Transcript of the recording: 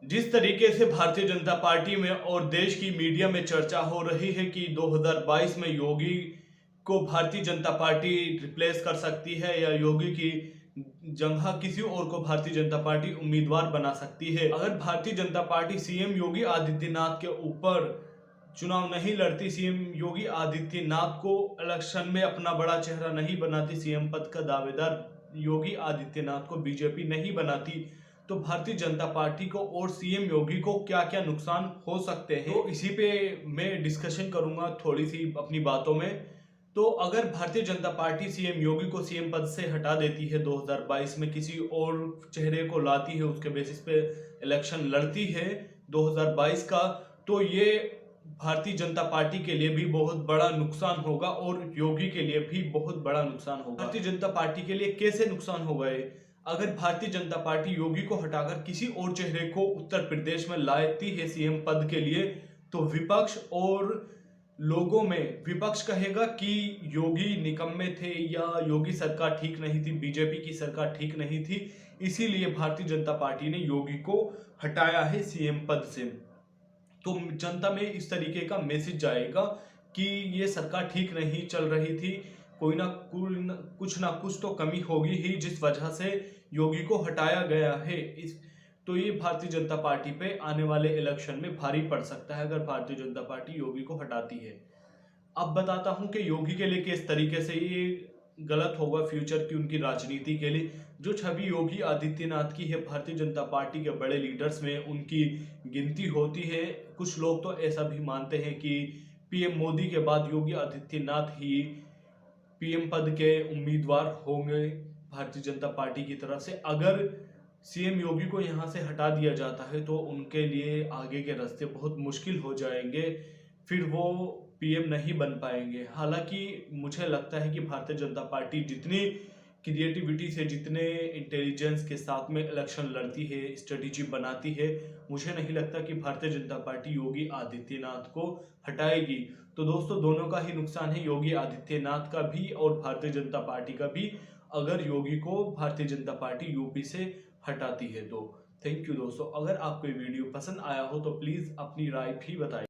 जिस तरीके से भारतीय जनता पार्टी में और देश की मीडिया में चर्चा हो रही है कि 2022 में योगी को भारतीय जनता पार्टी रिप्लेस कर सकती है या योगी की जगह किसी और को भारतीय जनता पार्टी उम्मीदवार बना सकती है। अगर भारतीय जनता पार्टी सीएम योगी आदित्यनाथ के ऊपर चुनाव नहीं लड़ती, सीएम योगी आदित्यनाथ को इलेक्शन में अपना बड़ा चेहरा नहीं बनाती, सीएम पद का दावेदार योगी आदित्यनाथ को बीजेपी नहीं बनाती, तो भारतीय जनता पार्टी को और सीएम योगी को क्या क्या नुकसान हो सकते हैं, तो इसी पे मैं डिस्कशन करूंगा थोड़ी सी अपनी बातों में। तो अगर भारतीय जनता पार्टी सीएम योगी को सीएम पद से हटा देती है, 2022 में किसी और चेहरे को लाती है, उसके बेसिस पे इलेक्शन लड़ती है 2022 का, तो ये भारतीय जनता पार्टी के लिए भी बहुत बड़ा नुकसान होगा और योगी के लिए भी बहुत बड़ा नुकसान होगा। भारतीय जनता पार्टी के लिए कैसे नुकसान होगा ये? अगर भारतीय जनता पार्टी योगी को हटाकर किसी और चेहरे को उत्तर प्रदेश में लाती है सीएम पद के लिए, तो विपक्ष और लोगों में विपक्ष कहेगा कि योगी निकम्मे थे या योगी सरकार ठीक नहीं थी, बीजेपी की सरकार ठीक नहीं थी, इसीलिए भारतीय जनता पार्टी ने योगी को हटाया है सीएम पद से। तो जनता में इस तरीके का मैसेज जाएगा कि ये सरकार ठीक नहीं चल रही थी, कोई ना कुछ ना कुछ तो कमी होगी ही जिस वजह से योगी को हटाया गया है। तो ये भारतीय जनता पार्टी पे आने वाले इलेक्शन में भारी पड़ सकता है अगर भारतीय जनता पार्टी योगी को हटाती है। अब बताता हूं कि योगी के लिए किस तरीके से ये गलत होगा फ्यूचर की उनकी राजनीति के लिए। जो छवि योगी आदित्यनाथ की है भारतीय जनता पार्टी के बड़े लीडर्स में उनकी गिनती होती है। कुछ लोग तो ऐसा भी मानते हैं कि पीएम मोदी के बाद योगी आदित्यनाथ ही पीएम पद के उम्मीदवार होंगे भारतीय जनता पार्टी की तरफ से। अगर सीएम योगी को यहाँ से हटा दिया जाता है तो उनके लिए आगे के रास्ते बहुत मुश्किल हो जाएंगे, फिर वो पीएम नहीं बन पाएंगे। हालांकि मुझे लगता है कि भारतीय जनता पार्टी जितनी क्रिएटिविटी से, जितने इंटेलिजेंस के साथ में इलेक्शन लड़ती है, स्ट्रेटेजी बनाती है, मुझे नहीं लगता कि भारतीय जनता पार्टी योगी आदित्यनाथ को हटाएगी। तो दोस्तों, दोनों का ही नुकसान है, योगी आदित्यनाथ का भी और भारतीय जनता पार्टी का भी, अगर योगी को भारतीय जनता पार्टी यूपी से हटाती है तो। थैंक यू दोस्तों। अगर आपको ये वीडियो पसंद आया हो तो प्लीज़ अपनी राय भी बताएं।